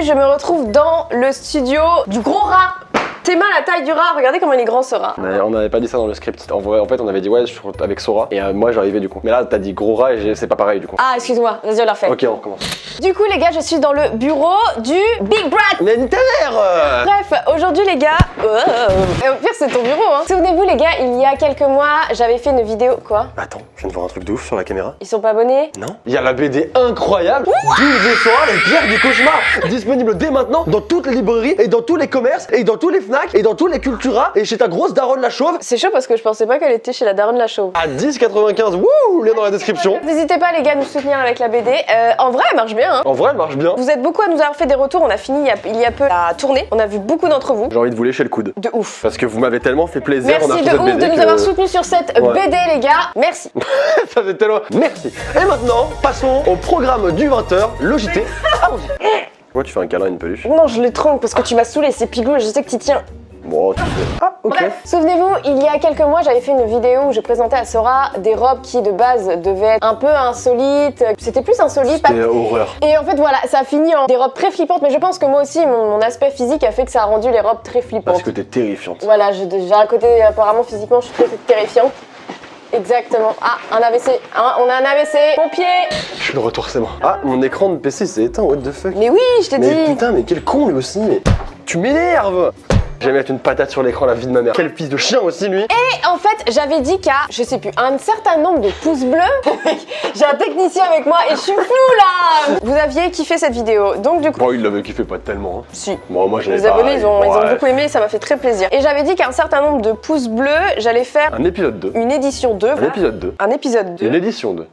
Aujourd'hui, je me retrouve dans le studio du gros rat. T'es mal la taille du rat, regardez comment il est grand ce rat. On n'avait pas dit ça dans le script. En fait, on avait dit ouais, avec Sora. Et moi, j'arrivais du coup. Mais là, t'as dit gros rat et c'est pas pareil du coup. Ah, excuse-moi, vas-y, on la refait. Ok, on recommence. Du coup, les gars, je suis dans le bureau du Big Brat. Mais ta mère. Bref, aujourd'hui, les gars. Et au pire, c'est ton bureau, hein. Souvenez-vous, les gars, il y a quelques mois, j'avais fait une vidéo. Quoi? Attends, je viens de voir un truc de ouf sur la caméra. Ils sont pas abonnés? Non. Il y a la BD incroyable. 12 et Sora, les pierres du cauchemar. Disponible dès maintenant dans toutes les librairies et dans tous les commerces et dans tous les Fnac et dans tous les Cultura et chez ta grosse daronne la chauve. C'est chaud parce que je pensais pas qu'elle était chez la daronne la chauve. À 10,95. Wouh, lien dans la description. N'hésitez pas, les gars, à nous soutenir avec la BD. En vrai, elle marche bien, hein. En vrai, elle marche bien. Vous êtes beaucoup à nous avoir fait des retours. On a fini il y a peu la tournée. On a vu beaucoup d'entre vous. J'ai envie de vous lécher le coude. De ouf. Parce que vous m'avez tellement fait plaisir. Merci de ouf de nous avoir soutenus sur cette BD, les gars. Merci. Ça fait tellement. Merci. Et maintenant, passons au programme du 20h, le JT. Allons-y. Moi, tu fais un câlin à une peluche. Non, je l'étrangle parce que tu m'as saoulé. C'est Piglou et je sais que tu tiens. Bon, tu fais. Ah, ok. Bref, souvenez-vous, il y a quelques mois, j'avais fait une vidéo où je présentais à Sora des robes qui de base devaient être un peu insolites. C'était plus insolite. C'était horreur. Et en fait, voilà, ça a fini en des robes très flippantes. Mais je pense que moi aussi, mon aspect physique a fait que ça a rendu les robes très flippantes. Parce que t'es terrifiante. Voilà, j'ai un côté apparemment physiquement, je suis très terrifiante. Exactement. Ah, un AVC. Hein, on a un AVC. Pompier. Je suis le retour, c'est bon. Ah, mon écran de PC s'est éteint, what the fuck. Mais oui, je t'ai dit. Mais putain, mais quel con lui aussi. Mais tu m'énerves. Je vais mettre une patate sur l'écran, la vie de ma mère. Quel fils de chien aussi, lui. Et en fait, j'avais dit qu'à, je sais plus, un certain nombre de pouces bleus. J'ai un technicien avec moi et je suis flou là. Vous aviez kiffé cette vidéo, donc du coup. Bon, il l'avait kiffé pas tellement. Hein. Si. Bon, moi, je Les abonnés, ils ont beaucoup aimé, ça m'a fait très plaisir. Et j'avais dit qu'à un certain nombre de pouces bleus, j'allais faire un épisode 2. Une édition 2. Un épisode 2. Un épisode 2. Une édition 2.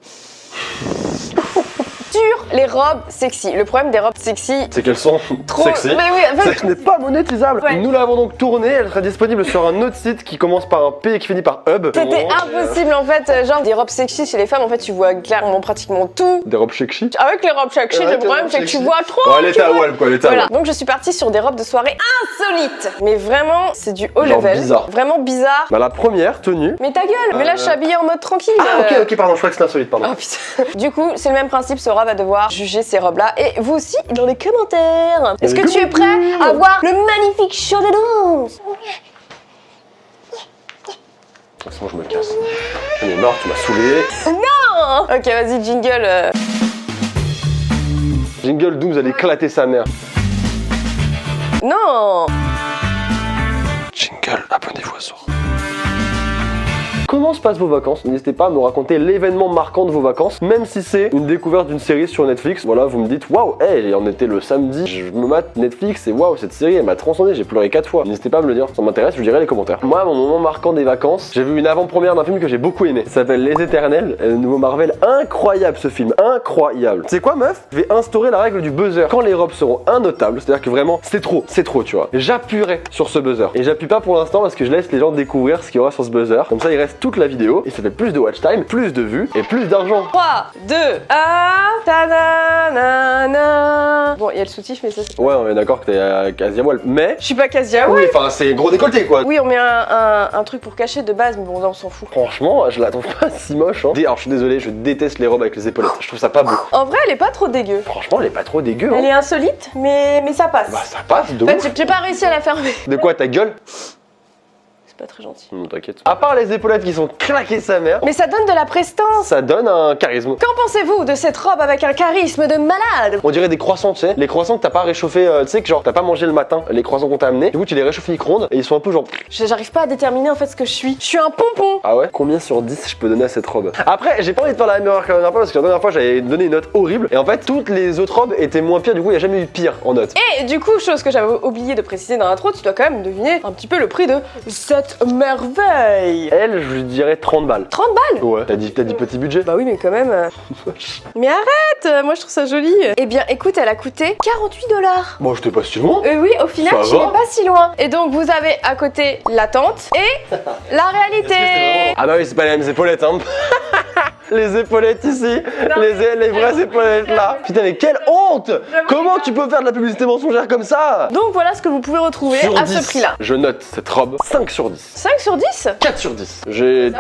Sur les robes sexy. Le problème des robes sexy, c'est qu'elles sont trop sexy. Mais oui, en fait, ce n'est pas monétisable. Ouais. Nous l'avons donc tournée, elle sera disponible sur un autre site qui commence par un P et qui finit par Hub. C'était impossible en fait, genre des robes sexy chez les femmes, en fait tu vois clairement pratiquement tout. Des robes sexy. Avec les robes sexy, le problème c'est que tu vois trop. Ouais, elle était à Walp quoi, elle était à Voilà, Walp. donc je suis partie sur des robes de soirée insolites. Mais vraiment, c'est du haut genre level. Bizarre. Vraiment bizarre. Bah la première tenue. Mais ta gueule, mais là je suis habillée en mode tranquille. Ah ok, pardon, je crois que c'était insolite, pardon. Oh putain. Du coup, c'est le même principe, Sora va devoir juger ces robes-là. Et vous aussi, dans les commentaires. Est-ce que tu es prêt à voir le magnifique show de danse? De toute façon, je me casse. J'en ai marre, tu m'as saoulé. Non. Ok, vas-y, jingle. Jingle 12, elle éclater sa mère. Non. Jingle, abonnez-vous à Sora. Comment se passent vos vacances? N'hésitez pas à me raconter l'événement marquant de vos vacances, même si c'est une découverte d'une série sur Netflix. Voilà, vous me dites waouh, hey, on était le samedi, je me mate Netflix et waouh, cette série elle m'a transcendé, j'ai pleuré 4 fois. N'hésitez pas à me le dire, ça m'intéresse, je dirai les commentaires. Moi, mon moment marquant des vacances, j'ai vu une avant-première d'un film que j'ai beaucoup aimé. Ça s'appelle Les Éternels, le nouveau Marvel. Incroyable ce film, incroyable. C'est quoi, meuf? Je vais instaurer la règle du buzzer. Quand les robes seront innotables, c'est-à-dire que vraiment c'est trop, tu vois. J'appuierai sur ce buzzer. Et j'appuie pas pour l'instant parce que je laisse les gens découvrir ce qu'il y aura sur ce buzzer. Comme ça, il reste toute la vidéo et ça fait plus de watch time, plus de vues et plus d'argent. 3, 2, 1, ta-da-na-na. Bon, il y a le soutif, mais ça c'est... Ouais, on est d'accord que t'es à Casia Walp, mais... Je suis pas Casia, Oui, enfin, c'est gros décolleté, quoi. Oui, on met un truc pour cacher de base, mais bon, là, on s'en fout. Franchement, je la trouve pas si moche, hein. Alors, je suis désolé, je déteste les robes avec les épaulettes. Je trouve ça pas beau. En vrai, elle est pas trop dégueu. Franchement, elle est pas trop dégueu, Elle hein. est insolite, mais ça passe. Bah, ça passe de En fait, ouf. j'ai pas réussi à la fermer. De quoi, ta gueule? C'est pas très gentil. Non, t'inquiète. À part les épaulettes qui sont claquées sa mère, Mais ça donne de la prestance. ça donne un charisme. Qu'en pensez-vous de cette robe avec un charisme de malade? On dirait des croissants, tu sais. Les croissants que t'as pas réchauffé, tu sais, que genre t'as pas mangé le matin, les croissants qu'on t'a amenés. Du coup, tu les réchauffes au micro-ondes et ils sont un peu genre. J'arrive pas à déterminer en fait ce que je suis. Je suis un pompon. Ah ouais? Combien sur 10 je peux donner à cette robe? Après, j'ai pas envie de faire la même erreur que la dernière fois parce que la dernière fois j'avais donné une note horrible et en fait toutes les autres robes étaient moins pires, du coup il y a jamais eu pire en note. Et du coup, chose que j'avais oublié de préciser dans l'intro, tu dois quand même deviner un petit peu le prix de cette merveille. Elle, je lui dirais 30 balles. 30 balles? Ouais, t'as dit petit budget. Bah oui, mais quand même. Mais arrête, moi je trouve ça joli. Eh bien, écoute, elle a coûté 48 $. Bon, j'étais pas si loin. Oui, au final, Ça je va. n'ai pas si loin. Et donc, vous avez à côté l'attente et la réalité. Ah bah oui, c'est pas les mêmes épaulettes, hein. Les épaulettes ici, les vraies épaulettes là. Putain, mais quelle honte! Comment tu peux faire de la publicité mensongère comme ça? Donc voilà ce que vous pouvez retrouver Sur à 10. ce prix-là. Je note cette robe 5 sur 10. 5 sur 10? 4 sur 10.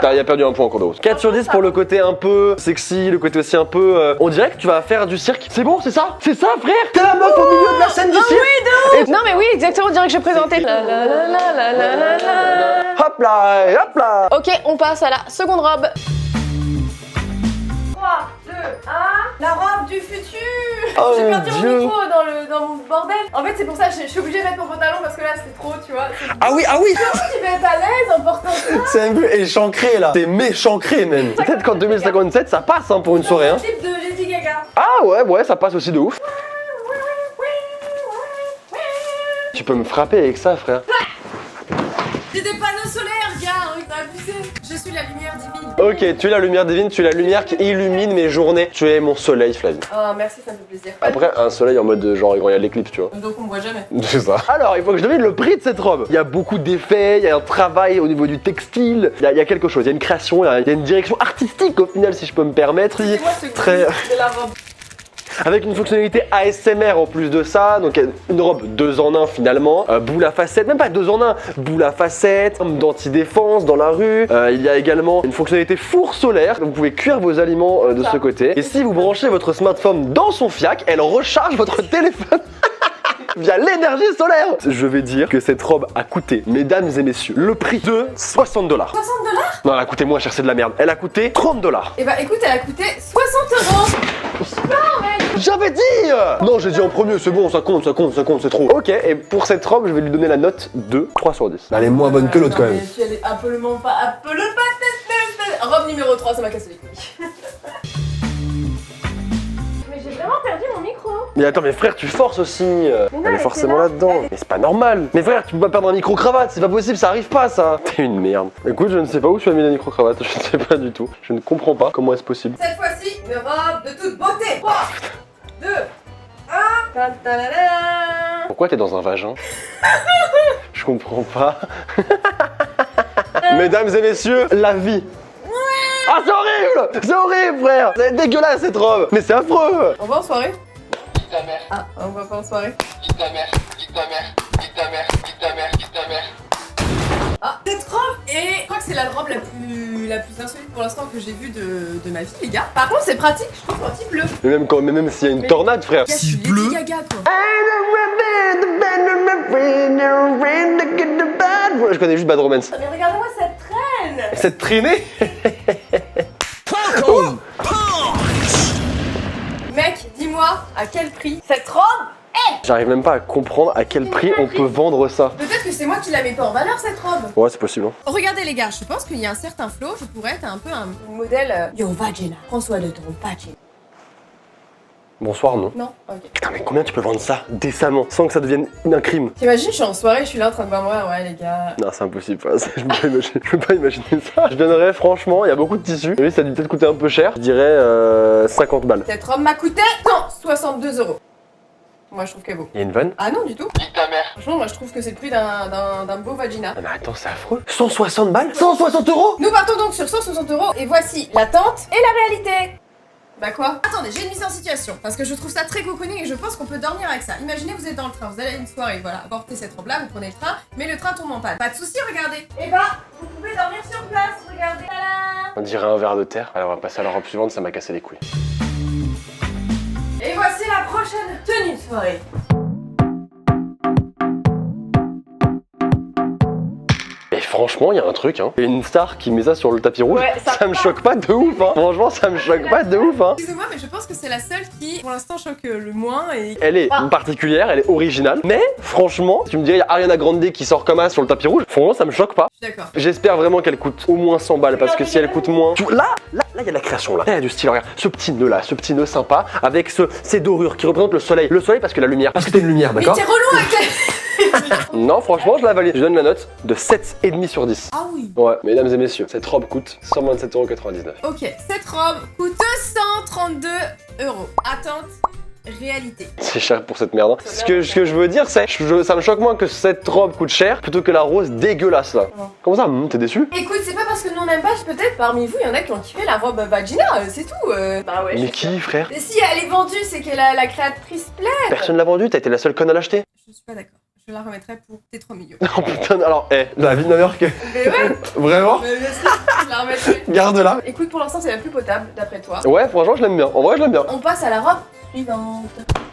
T'as perdu un point en cours de route. 4 sur 10 pour le côté un peu sexy, le côté aussi un peu. On dirait que tu vas faire du cirque. C'est bon, c'est ça? C'est ça, frère? T'es la meuf au milieu de la scène du cirque. Non mais oui, exactement, on dirait que je présentais. La la la la la la la la. Hop là, hop là. Ok, on passe à la seconde robe. 3, 2, 1, la robe du futur. Oh J'ai mon perdu mon Dieu. micro dans mon bordel. En fait c'est pour ça, je suis obligée de mettre mon pantalon parce que là c'est trop, tu vois. Ah oui, Tu vas être à l'aise en portant ça. C'est un peu échancré là. C'est méchancré même. Peut-être qu'en 2057 ça passe pour une soirée. C'est le type de Lady Gaga. Ah ouais, ça passe aussi de ouf. Tu peux me frapper avec ça, frère. J'ai des panneaux solaires, gars, t'as abusé. Je suis la lumière divine. Ok, tu es la lumière divine, tu es la lumière qui illumine mes journées. Tu es mon soleil, Flavie. Oh merci, ça me fait plaisir. Après, un soleil en mode genre quand il y a l'éclipse, tu vois. Donc on me voit jamais. C'est ça. Alors, il faut que je devine le prix de cette robe. Il y a beaucoup d'effets, il y a un travail au niveau du textile, il y a quelque chose, il y a une création, il y a une direction artistique au final, si je peux me permettre. C'est moi ce Très... de la robe. Avec une fonctionnalité ASMR en plus de ça, donc une robe 2 en 1 finalement, boule à facettes, même pas 2 en 1, boule à facettes, d'anti-défense dans la rue. Il y a également une fonctionnalité four solaire, vous pouvez cuire vos aliments de ce côté. Et si vous branchez votre smartphone dans son fiac, elle recharge votre téléphone. Via l'énergie solaire. Je vais dire que cette robe a coûté, mesdames et messieurs, le prix de 60 $. 60 $? Non, elle a coûté moins cher, c'est de la merde. Elle a coûté 30 $. Et bah écoute, elle a coûté 60 €. J'avais dit. Non, j'ai dit en premier, c'est bon, ça compte, c'est trop. Ok, et pour cette robe, je vais lui donner la note de 3 sur 10. Elle est moins bonne que l'autre quand Non, même. mais tu elle est absolument pas. Robe numéro 3, ça m'a cassé les couilles. Mais j'ai vraiment perdu mon micro. Mais attends, mais frère, tu forces aussi. non, Elle est elle forcément était là. là-dedans. Mais c'est pas normal. Mais frère, tu peux pas perdre un micro-cravate, c'est pas possible, ça arrive pas ça. T'es une merde. Écoute, je ne sais pas où tu as mis la micro-cravate, je ne sais pas du tout. Je ne comprends pas comment est-ce possible. Cette fois-ci, une robe de toute beauté. 3, 2, 1. Pourquoi t'es dans un vagin? Je comprends pas. Mesdames et messieurs, la vie. Ah, c'est horrible! C'est horrible, frère! C'est dégueulasse cette robe! Mais c'est affreux! On va en soirée? Dis ta mère, Ah, on va pas en soirée. dis ta mère, dis ta mère, dis ta mère, dis ta mère, dis ta mère. Ah, cette robe est. Je crois que c'est la robe la plus insolite pour l'instant que j'ai vue de ma vie, les gars. Par contre, c'est pratique, je trouve, anti-bleu. Mais même s'il y a une tornade, frère. Gars, je suis Lady Gaga, quoi. Je connais juste Bad Romance. Mais regardez-moi cette traîne. Cette traînée? Mec, dis-moi à quel prix cette robe. J'arrive même pas à comprendre à quel prix on peut vendre ça. Peut-être que c'est moi qui la mets pas en valeur, cette robe. Ouais, c'est possible. Hein. Regardez les gars, je pense qu'il y a un certain flow, je pourrais être un peu un modèle Yo vagina, François de ton vagina. Bonsoir, non. Non, ok. Putain, mais combien tu peux vendre ça décemment sans que ça devienne un crime? T'imagines, je suis en soirée, je suis là en train de boire moi, ouais les gars. Non, c'est impossible. Je peux pas imaginer ça. Je donnerais, franchement, il y a beaucoup de tissus. Oui, ça a dû peut-être coûter un peu cher. Je dirais 50 balles. Cette robe m'a coûté 62 €. Moi je trouve qu'elle est beau. Il y a une vanne? Ah non du tout. Dis ta mère. Franchement, moi je trouve que c'est le prix d'un beau vagina. Ah, mais attends, c'est affreux. 160 balles? 160 €? Nous partons donc sur 160 € et voici l'attente et la réalité. Bah quoi? Attendez, j'ai une mise en situation parce que je trouve ça très cocooning et je pense qu'on peut dormir avec ça. Imaginez vous êtes dans le train, vous allez à une soirée, voilà, portez cette robe là, vous prenez le train, mais le train tombe en panne. Pas de souci, regardez. Et bah, vous pouvez dormir sur place, regardez. Tadam. On dirait un verre de terre. Alors, on va passer à la robe suivante, ça m'a cassé les couilles. Et voici la prochaine tenue de soirée. Et franchement, il y a un truc, hein. Il y a une star qui met ça sur le tapis rouge. Ouais, ça me part. choque pas de ouf, hein. Franchement, ça me choque pas de ouf, hein. Excusez-moi, mais je pense que c'est la seule qui, pour l'instant, choque le moins et... Elle est particulière, elle est originale. Mais franchement, tu me dirais, il y a Ariana Grande qui sort comme ça sur le tapis rouge. Franchement, ça me choque pas. Je suis d'accord. J'espère vraiment qu'elle coûte au moins 100 balles parce que si elle coûte moins. Là, il y a de la création là. Là, il y a du style. Regarde, ce petit nœud sympa avec ces dorures qui représentent le soleil. Le soleil parce que la lumière. Parce que t'es une lumière, Mais d'accord? t'es relou avec tes... Non, franchement, je la valide. Je donne la note de 7,5 sur 10. Ah oui. Ouais, mesdames et messieurs, cette robe coûte 127,99 €. Ok, cette robe coûte 232 €. Attente, réalité. C'est cher pour cette merde. Hein. Ce que je veux dire, c'est ça me choque moins que cette robe coûte cher plutôt que la rose dégueulasse là. Ouais. Comment ça? T'es déçu? Écoute, c'est pas parce parce que nous on n'aime pas, peut-être parmi vous, il y en a qui ont kiffé la robe vagina, c'est tout. Bah ouais. Mais je- qui, frère? Et si elle est vendue, c'est que la créatrice plaît. Personne l'a vendu, t'as été la seule conne à l'acheter. Je suis pas d'accord. Je la remettrai pour t'es trop mignon. Oh putain, alors, la vie de ma mère que. Mais ouais, Vraiment? mais bien sûr, je la remettrai. Garde-la. Écoute, pour l'instant, c'est la plus potable, d'après toi. Ouais, franchement, je l'aime bien. En vrai, je l'aime bien. On passe à la robe suivante.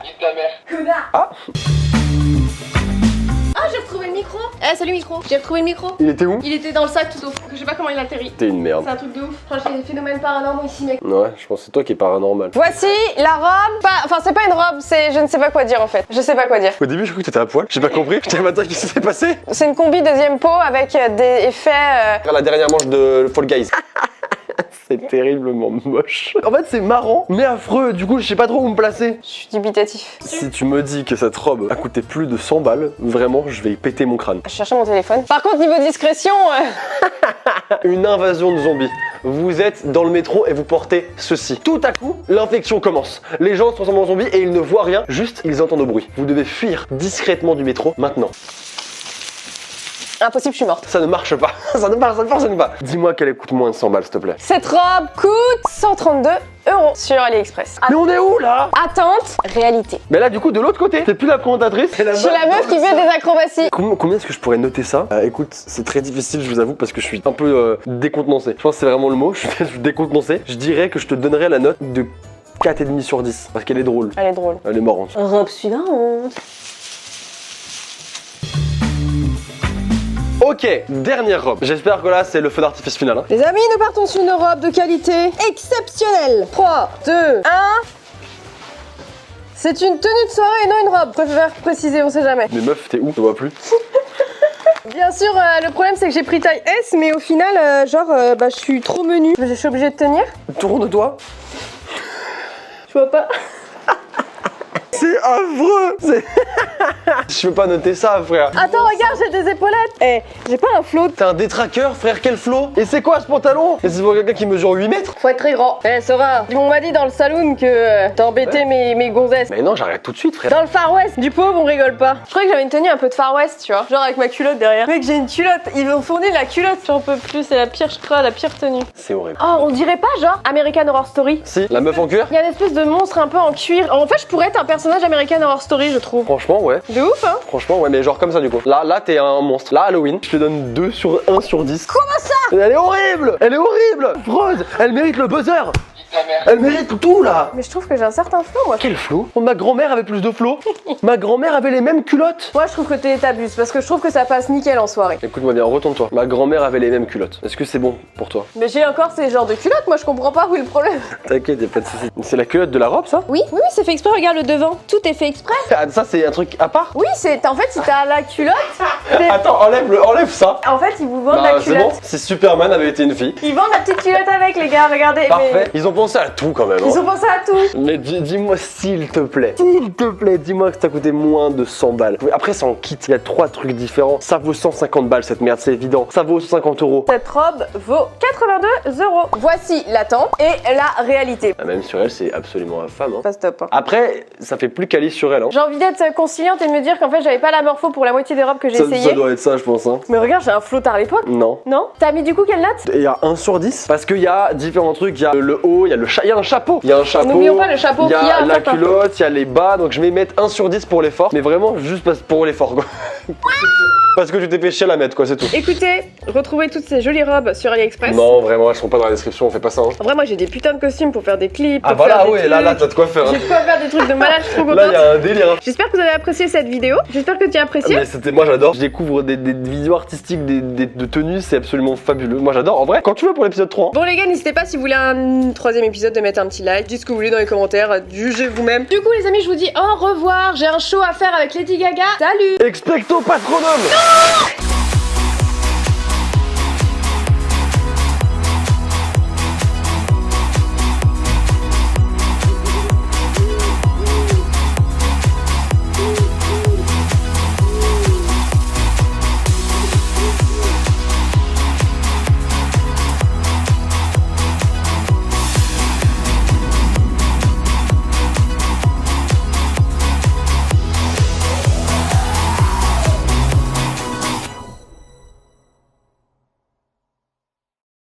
Nique ta mère. Connard. Ah. Ah, j'ai retrouvé le micro. Eh, salut micro. J'ai retrouvé le micro. Il était où? Il était dans le sac tout au fond. Je sais pas comment il atterrit. T'es une merde. C'est un truc de ouf. Franchement, j'ai des phénomènes paranormaux ici, mec. Ouais, je pense que c'est toi qui es paranormal. Voici la robe. Enfin, c'est pas une robe, c'est je ne sais pas quoi dire en fait. Je sais pas quoi dire. Au début, je croyais que t'étais à poil. J'ai pas compris. J'étais matin, qu'est-ce qui s'est passé? C'est une combi deuxième peau avec des effets. La dernière manche de Fall Guys. C'est terriblement moche. En fait, c'est marrant, mais affreux. Du coup, je sais pas trop où me placer. Je suis dubitatif. Si tu me dis que cette robe a coûté plus de 100 balles, vraiment, je vais y péter mon crâne. Je cherchais mon téléphone. Par contre, niveau discrétion, Une invasion de zombies. Vous êtes dans le métro et vous portez ceci. Tout à coup, l'infection commence. Les gens se transforment en zombies et ils ne voient rien, juste ils entendent le bruit. Vous devez fuir discrètement du métro maintenant. impossible, je suis morte. Ça ne marche pas. Ça ne fonctionne pas. Dis-moi qu'elle coûte moins de 100 balles, s'il te plaît. Cette robe coûte 132 € sur AliExpress. Mais on est où là? Attente, réalité. Mais là, du coup, de l'autre côté, t'es plus la présentatrice. C'est la Je suis la meuf qui fait des acrobaties. Combien est-ce que je pourrais noter ça? Écoute, c'est très difficile, je vous avoue, parce que je suis un peu décontenancé. Je pense que c'est vraiment le mot, je suis décontenancé. Je dirais que je te donnerais la note de 4,5 sur 10, parce qu'elle est drôle. Elle est drôle. Elle est marrante. Robe suivante. Ok, dernière robe. J'espère que là, c'est le feu d'artifice final. Hein. Les amis, nous partons sur une robe de qualité exceptionnelle. 3, 2, 1. C'est une tenue de soirée et non une robe. Je préfère préciser, on sait jamais. Mais meuf, t'es où? Je vois plus. Bien sûr, le problème c'est que j'ai pris taille S, mais au final, je suis trop menue. Je suis obligée de tenir. Tourne-toi. Je vois pas. C'est affreux. Je peux pas noter ça, frère. Attends, regarde, j'ai des épaulettes. Eh, j'ai pas un float. T'es un détraqueur, frère, quel flot. Et c'est quoi ce pantalon? Et c'est pour quelqu'un qui mesure 8 mètres? Faut être très grand. Eh, Sora, on m'a dit dans le saloon que t'as embêté mes gonzesses. Mais non, j'arrête tout de suite, frère. Dans le Far West, du pauvre, on rigole pas. Je croyais que j'avais une tenue un peu de Far West, tu vois. Genre avec ma culotte derrière. Mec, j'ai une culotte. Ils m'ont fourni la culotte. J'en peux plus, c'est la pire, je crois, la pire tenue. C'est horrible. Oh, on dirait pas genre American Horror Story. Si, la meuf en cuir? Il y a une espèce de monstre un peu en cuir. En fait, je pourrais être un personnage American Horror Story, je trouve. Franchement, ouais. De ouf, hein. Franchement, ouais, mais genre comme ça du coup. Là, t'es un monstre. Là, Halloween, je te donne 2 sur 1 sur 10. Comment ça? Elle est horrible! Elle est horrible! Freud, elle mérite le buzzer! Nique ta mère. Elle mérite tout là! Mais je trouve que j'ai un certain flow, moi. Quel flot? Ma grand-mère avait plus de flots. Ma grand-mère avait les mêmes culottes. Moi, je trouve que t'abuses parce que je trouve que ça passe nickel en soirée. Écoute-moi bien, retourne-toi. Ma grand-mère avait les mêmes culottes. Est-ce que c'est bon pour toi? Mais j'ai encore ces genres de culottes, moi je comprends pas où est le problème. T'inquiète, y'a pas de soucis. C'est la culotte de la robe, ça? Oui, c'est fait exprès, regarde le devant. Tout est fait exprès. Ah, ça, c'est un truc à part? Oui, c'est en fait si t'as la culotte, c'est- Attends, enlève ça. en fait ils vous vendent Bah, la c'est bon. culotte. Si Superman avait été une fille. Ils vendent la petite culotte avec les gars, regardez. Parfait. Mais... Ils ont pensé à tout quand même. Ils Hein. ont pensé à tout. Mais dis-moi s'il te plaît, dis-moi que ça coûté moins de 100 balles. Après, c'est en kit, il y a 3 trucs différents. Ça vaut 150 balles cette merde, c'est évident. Ça vaut 150 €. Cette robe vaut 82 €. Voici l'attente et la réalité. Ah, même sur elle, c'est absolument infâme. Hein. Pas stop. Hein. Après, ça fait plus quali sur elle. Hein. J'ai envie d'être conciliante et de me dire qu'en fait j'avais pas la morpho pour la moitié des robes que j'ai Ça essayé. doit être ça, je pense. Hein. Mais regarde, j'ai un flottard à l'époque. Non. Non? T'as mis du coup quelle note? Et il y a 1 sur 10 parce qu'il y a différents trucs. Il y a le haut, il y a il y a un chapeau. Il y a un chapeau. N'oublions pas le chapeau Il y qu'il y a a à la faire. culotte, il y a les bas. Donc je vais mettre 1 sur 10 pour l'effort. Mais vraiment, juste pour l'effort, quoi. Parce que tu t'es fait chier à la mettre, quoi, c'est tout. Écoutez, retrouvez toutes ces jolies robes sur AliExpress. Non, vraiment, elles sont pas dans la description, on fait pas ça. Hein. En vrai, moi j'ai des putains de costumes pour faire des clips. Ah pour voilà, faire des ouais, là, trucs. t'as de quoi faire. Hein. J'ai de quoi faire des trucs de malade, je suis trop Là, contente. il y a un délire. Hein. J'espère que vous avez apprécié cette vidéo. J'espère que tu as apprécié. Mais c'était, moi j'adore. Je découvre des vidéos artistiques, de tenues, c'est absolument fabuleux. Moi j'adore. En vrai, quand tu veux pour l'épisode 3. Hein. Bon les gars, n'hésitez pas si vous voulez un 3ème épisode de mettre un petit like, dites ce que vous voulez dans les commentaires, jugez vous-même. Du coup les amis, je vous dis au revoir. J'ai un show à faire avec Lady Gaga. Salut. Expecto Patronum.